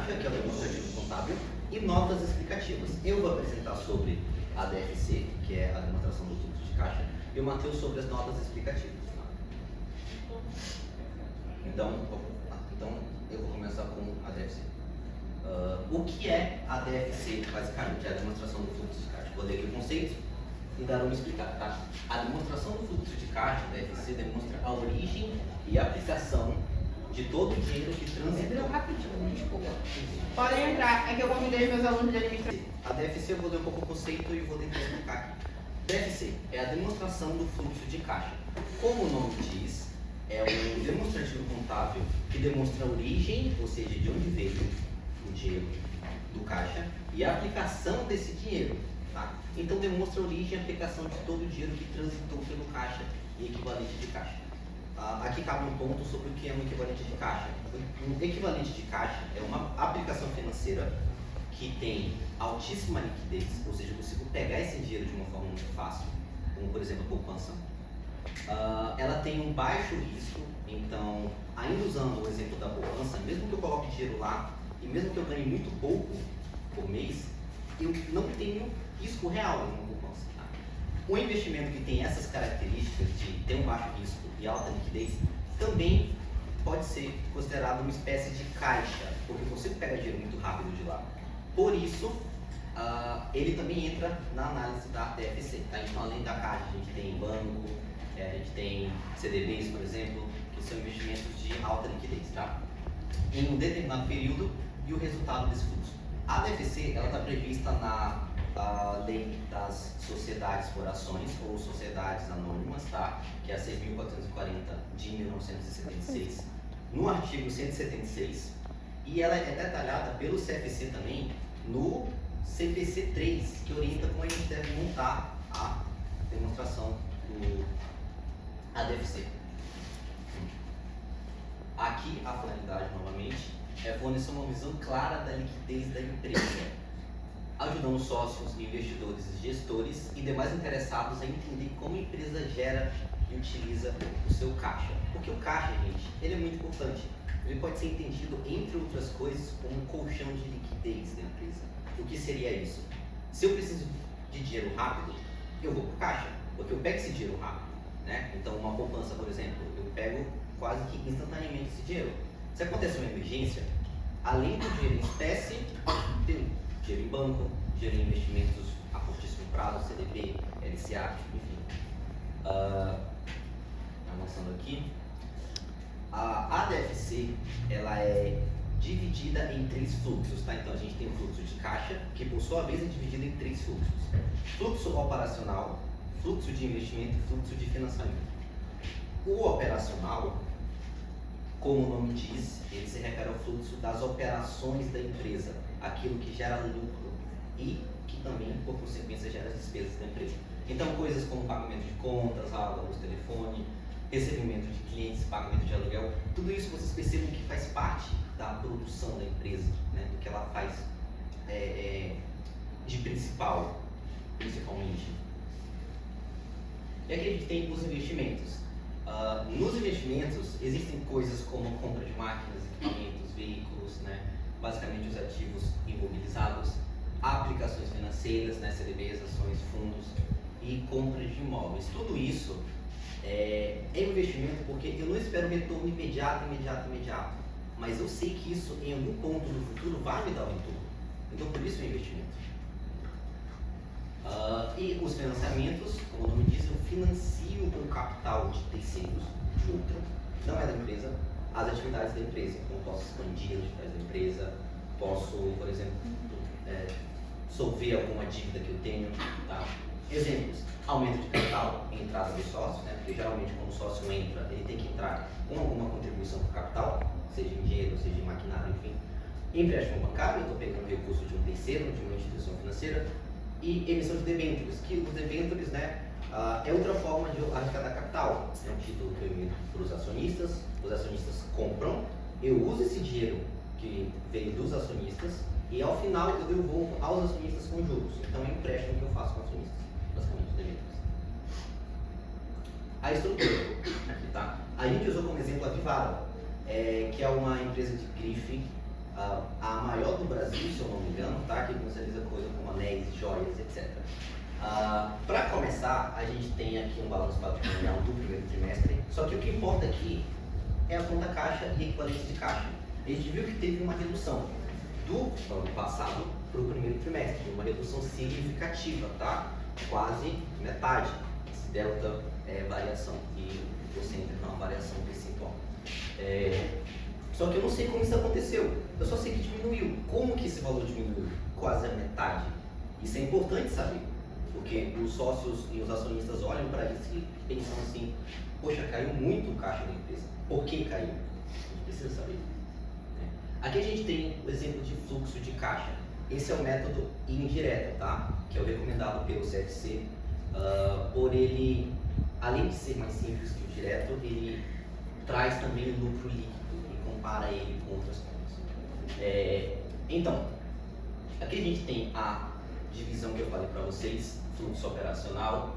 caixa, que é o demonstrativo contábil, e notas explicativas. Eu vou apresentar sobre a DFC, que é a demonstração do fluxo de caixa, e o Matheus sobre as notas explicativas. Então eu vou começar com a DFC. O que é a DFC, basicamente? É a demonstração do fluxo de caixa. Vou ler aqui o conceito e dar uma explicada, tá? A demonstração do fluxo de caixa, DFC, demonstra a origem e aplicação de todo o dinheiro que transita. Rapidinho, desculpa. Podem entrar, é que eu convidei meus alunos de administração. A DFC eu vou ler um pouco o conceito e vou tentar explicar aqui. DFC é a demonstração do fluxo de caixa. Como o nome diz, é um demonstrativo contábil que demonstra a origem, ou seja, de onde veio o dinheiro do caixa e a aplicação desse dinheiro. Tá? Então demonstra a origem e a aplicação de todo o dinheiro que transitou pelo caixa e equivalente de caixa. Aqui cabe um ponto sobre o que é um equivalente de caixa. Um equivalente de caixa é uma aplicação financeira que tem altíssima liquidez, ou seja, eu consigo pegar esse dinheiro de uma forma muito fácil, como por exemplo a poupança. Ela tem um baixo risco, então, ainda usando o exemplo da poupança, mesmo que eu coloque dinheiro lá e mesmo que eu ganhe muito pouco por mês, eu não tenho risco real em uma poupança. Tá? Um investimento que tem essas características de ter um baixo risco e alta liquidez também pode ser considerado uma espécie de caixa, porque você pega dinheiro muito rápido de lá. Por isso, ele também entra na análise da DFC. Tá? Então, além da caixa, a gente tem banco, a gente tem CDBs, por exemplo, que são investimentos de alta liquidez, tá? Em um determinado período e o resultado desse fluxo. A DFC está prevista na Lei das Sociedades por Ações ou Sociedades Anônimas, tá? Que é a 6.440 de 1976, no artigo 176, e ela é detalhada pelo CFC também no CPC 3, que orienta como a gente deve montar a demonstração do ADFC. Aqui a finalidade, novamente, é fornecer uma visão clara da liquidez da empresa, ajudando sócios, investidores, gestores e demais interessados a entender como a empresa gera e utiliza o seu caixa. Porque o caixa, gente, ele é muito importante. Ele pode ser entendido, entre outras coisas, como um colchão de liquidez da empresa. O que seria isso? Se eu preciso de dinheiro rápido, eu vou para o caixa, porque eu pego esse dinheiro rápido. Né? Então, uma poupança, por exemplo, eu pego quase que instantaneamente esse dinheiro. Se acontecer uma emergência, além do dinheiro em espécie, tem dinheiro em banco, dinheiro em investimentos a curtíssimo prazo, CDB, LCA, enfim. Avançando aqui. A ADFC, ela é dividida em 3 fluxos, tá? Então a gente tem o fluxo de caixa, que por sua vez é dividido em 3 fluxos. Fluxo operacional, fluxo de investimento e fluxo de financiamento. O operacional, como o nome diz, ele se refere ao fluxo das operações da empresa, aquilo que gera lucro e que também, por consequência, gera as despesas da empresa. Então, coisas como pagamento de contas, água, luz, telefone, recebimento de clientes, pagamento de aluguel, tudo isso vocês percebem que faz parte da produção da empresa, né? Do que ela faz de principalmente. E aqui a gente tem os investimentos. Nos investimentos existem coisas como compra de máquinas, equipamentos, veículos, né? Basicamente os ativos imobilizados, aplicações financeiras, né? CDBs, ações, fundos e compra de imóveis. Tudo isso é investimento porque eu não espero retorno imediato, mas eu sei que isso em algum ponto no futuro vai me dar um retorno. Então por isso é investimento. E os financiamentos, como o nome diz, eu financio com capital de terceiros, de outra, não é da empresa, as atividades da empresa. Então posso expandir as atividades da empresa, posso, por exemplo, solver alguma dívida que eu tenho. Tá? Exemplos: aumento de capital, entrada do sócio, né? Porque geralmente quando o sócio entra, ele tem que entrar com alguma contribuição para o capital, seja em dinheiro, seja em maquinário, enfim. Empréstimo bancário, eu estou pegando recurso de um terceiro, de uma instituição financeira. E emissão de debêntures, que os debêntures, né, é outra forma de arrecadar capital. É um título que eu emito para os acionistas compram, eu uso esse dinheiro que veio dos acionistas e ao final eu devolvo aos acionistas com juros. Então é um empréstimo que eu faço com acionistas, basicamente, os debêntures. A estrutura, aqui tá. A gente usou como exemplo a Vivara, que é uma empresa de grife a maior do Brasil, se eu não me engano, tá? Que comercializa coisa como anéis, joias, etc. Para começar, a gente tem aqui um balanço patrimonial do primeiro trimestre, só que o que importa aqui é a conta caixa e equivalente de caixa. A gente viu que teve uma redução do ano passado para o primeiro trimestre, uma redução significativa, tá? Quase metade. Esse delta é variação e você entra numa variação percentual. Só que eu não sei como isso aconteceu, eu só sei que diminuiu. Como que esse valor diminuiu? Quase a metade. Isso é importante saber, porque os sócios e os acionistas olham para isso e pensam assim, poxa, caiu muito o caixa da empresa. Por que caiu? A gente precisa saber. Aqui a gente tem o exemplo de fluxo de caixa. Esse é o método indireto, tá? Que é o recomendado pelo CFC. Por ele, além de ser mais simples que o direto, ele traz também o lucro líquido e compara ele com outras contas. Então, aqui a gente tem a divisão que eu falei para vocês, fluxo operacional,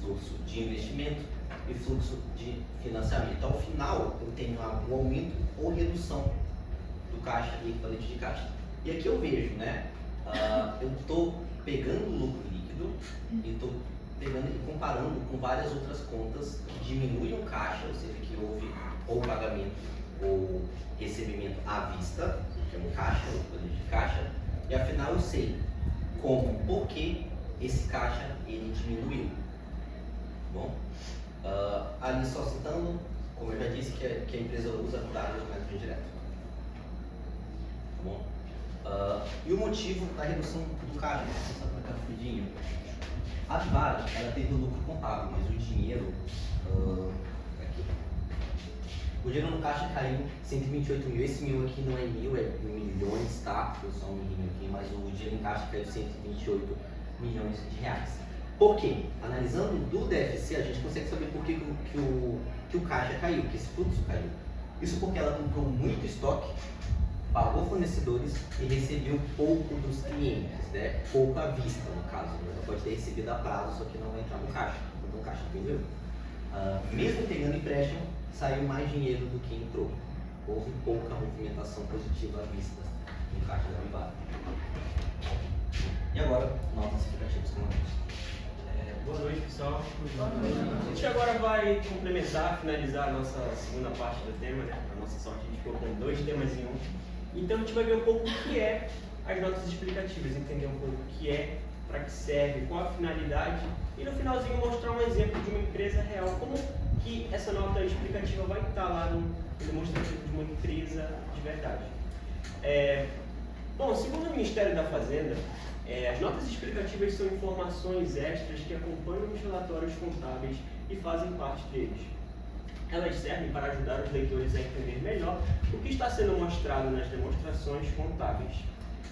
fluxo de investimento e fluxo de financiamento. Ao final, eu tenho um aumento ou redução do caixa e equivalente de caixa. E aqui eu vejo, né? Eu estou pegando o lucro líquido e estou pegando e comparando com várias outras contas que diminuem o caixa, ou seja, que houve ou pagamento ou recebimento à vista, que é um caixa, ou equivalente de caixa, e afinal eu sei como, por que esse caixa ele diminuiu. Bom, ali só citando, como eu já disse, que a empresa usa dados do método indireto. Tá bom? E o motivo da redução do caixa, vou passar para cá rapidinho. A Vivara, ela teve o lucro contábil, mas o dinheiro, aqui. O dinheiro no caixa caiu 128 mil. Esse mil aqui não é mil, é milhões, tá? Foi só um milhinho aqui, mas o dinheiro em caixa caiu 128 milhões de reais. Por quê? Analisando do DFC, a gente consegue saber por que o caixa caiu, que esse fluxo caiu. Isso porque ela comprou muito estoque, pagou fornecedores e recebeu pouco dos clientes, né? Pouco à vista, no caso. Ela pode ter recebido a prazo, só que não vai entrar no caixa, porque o caixa vendeu. Mesmo pegando empréstimo, saiu mais dinheiro do que entrou. Houve pouca movimentação positiva à vista no caixa da Vivara. E agora, notas explicativas com a Boa noite, pessoal. A gente agora vai complementar, finalizar a nossa segunda parte do tema, né? Para nossa sorte, a gente ficou com 2 temas em um. Então a gente vai ver um pouco o que é as notas explicativas, entender um pouco o que é, para que serve, qual a finalidade e no finalzinho mostrar um exemplo de uma empresa real, como que essa nota explicativa vai estar lá no demonstrativo de uma empresa de verdade. Bom, segundo o Ministério da Fazenda, as notas explicativas são informações extras que acompanham os relatórios contábeis e fazem parte deles. Elas servem para ajudar os leitores a entender melhor o que está sendo mostrado nas demonstrações contábeis.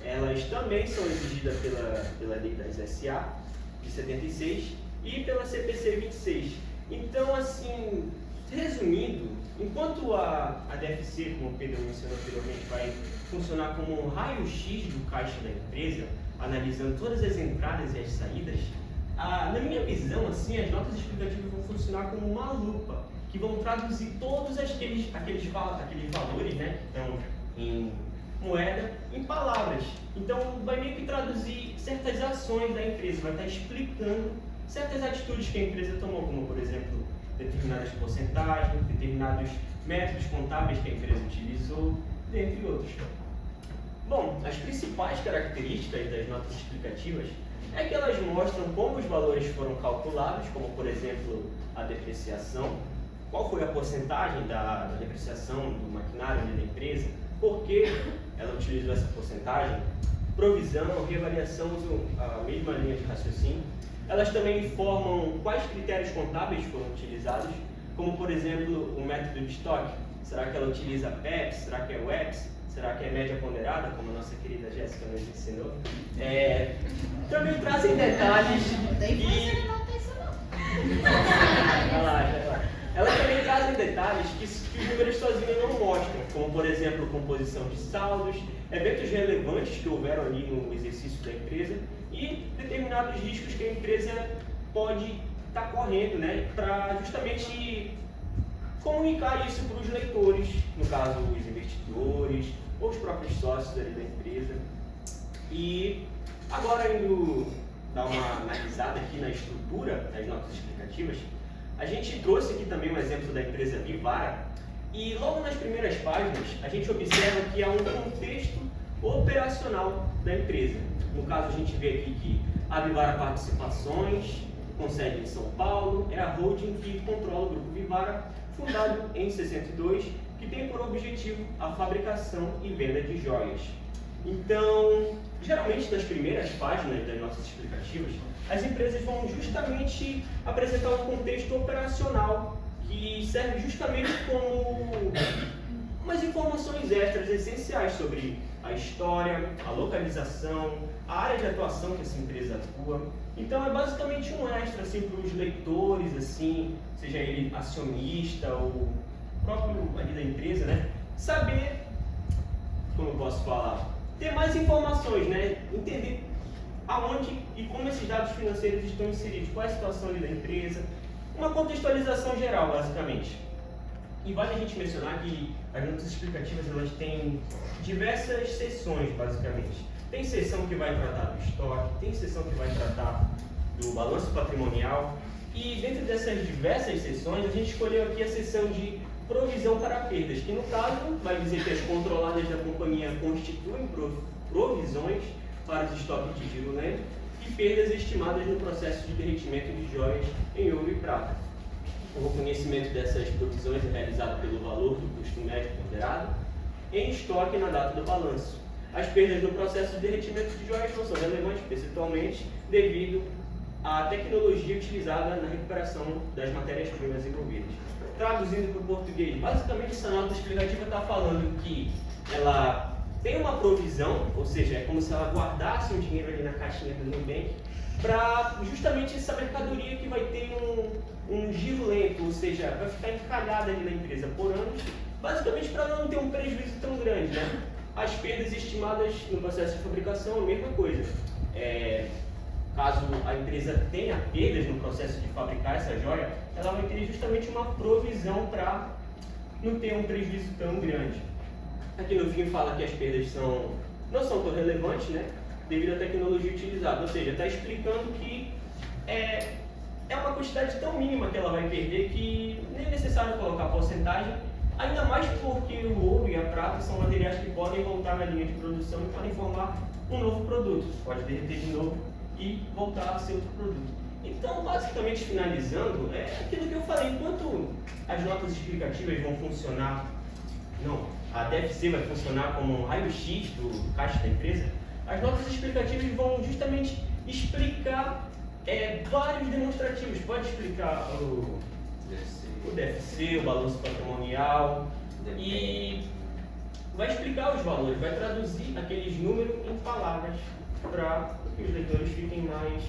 Elas também são exigidas pela Lei das SA, de 76, e pela CPC 26. Então, assim, resumindo, enquanto a DFC, como o Pedro mencionou anteriormente, vai funcionar como um raio-x do caixa da empresa, analisando todas as entradas e as saídas, na minha visão, assim, as notas explicativas vão funcionar como uma lupa, que vão traduzir todos aqueles valores, né, que estão em moeda, em palavras. Então, vai meio que traduzir certas ações da empresa, vai estar explicando certas atitudes que a empresa tomou, como, por exemplo, determinadas porcentagens, determinados métodos contábeis que a empresa utilizou, dentre outros. Bom, as principais características das notas explicativas é que elas mostram como os valores foram calculados, como, por exemplo, a depreciação, qual foi a porcentagem da depreciação do maquinário da empresa, por que ela utilizou essa porcentagem, provisão, reavaliação, usam a mesma linha de raciocínio. Elas também informam quais critérios contábeis foram utilizados, como, por exemplo, o método de estoque. Será que ela utiliza PEPS? Será que é o EPS? Será que é média ponderada, como a nossa querida Jéssica nos ensinou? Também trazem detalhes Elas também trazem detalhes que os números sozinhos não mostram, como, por exemplo, composição de saldos, eventos relevantes que houveram ali no exercício da empresa e determinados riscos que a empresa pode estar correndo, né, para justamente comunicar isso para os leitores, no caso, os investidores, ou os próprios próprios sócios ali da empresa. E agora, indo dar uma analisada aqui na estrutura das notas explicativas, a gente trouxe aqui também um exemplo da empresa Vivara, e logo nas primeiras páginas a gente observa que há um contexto operacional da empresa. No caso, a gente vê aqui que a Vivara Participações, com sede em São Paulo, é a holding que controla o Grupo Vivara, fundado em 62, que tem por objetivo a fabricação e venda de joias. Então, geralmente nas primeiras páginas das nossas explicativas, as empresas vão justamente apresentar um contexto operacional que serve justamente como umas informações extras essenciais sobre a história, a localização, a área de atuação que essa empresa atua. Então é basicamente um extra assim, para os leitores, assim, seja ele acionista ou próprio ali da empresa, né? Saber, como eu posso falar, ter mais informações, né? Entender aonde e como esses dados financeiros estão inseridos, qual é a situação ali da empresa, uma contextualização geral, basicamente. E vale a gente mencionar que as notas explicativas elas têm diversas seções, basicamente. Tem seção que vai tratar do estoque, tem seção que vai tratar do balanço patrimonial, e dentro dessas diversas seções a gente escolheu aqui a seção de provisão para perdas, que no caso vai dizer que as controladas da companhia constituem provisões para os estoques de giro lento e perdas estimadas no processo de derretimento de joias em ouro e prata. O reconhecimento dessas provisões é realizado pelo valor do custo médio ponderado em estoque na data do balanço. As perdas no processo de derretimento de joias não são relevantes percentualmente devido à tecnologia utilizada na recuperação das matérias-primas envolvidas. Traduzindo para o português, basicamente essa nota explicativa está falando que ela tem uma provisão, ou seja, é como se ela guardasse um dinheiro ali na caixinha do Nubank, para justamente essa mercadoria que vai ter um giro lento, ou seja, vai ficar encalhada ali na empresa por anos, basicamente para não ter um prejuízo tão grande, né? As perdas estimadas no processo de fabricação, a mesma coisa. Caso a empresa tenha perdas no processo de fabricar essa joia, ela vai ter justamente uma provisão para não ter um prejuízo tão grande. Aqui no fim fala que as perdas não são tão relevantes, né, devido à tecnologia utilizada, ou seja, está explicando que é uma quantidade tão mínima que ela vai perder que nem é necessário colocar porcentagem, ainda mais porque o ouro e a prata são materiais que podem voltar na linha de produção e podem formar um novo produto, pode derreter de novo e voltar a ser outro produto. Então, basicamente, finalizando, é aquilo que eu falei, enquanto as notas explicativas vão funcionar, a DFC vai funcionar como um raio-x do caixa da empresa, as notas explicativas vão justamente explicar vários demonstrativos. Pode explicar o DFC, o balanço patrimonial, e vai explicar os valores, vai traduzir aqueles números em palavras para que os leitores fiquem mais,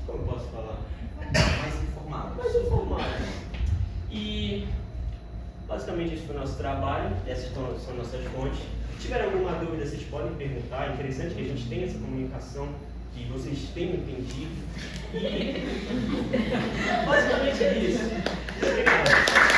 como eu posso falar? Mais informados. Mais informados. E basicamente esse foi o nosso trabalho, essas são nossas fontes. Se tiver alguma dúvida, vocês podem perguntar. É interessante que a gente tenha essa comunicação, que vocês tenham entendido. E basicamente é isso. Obrigado.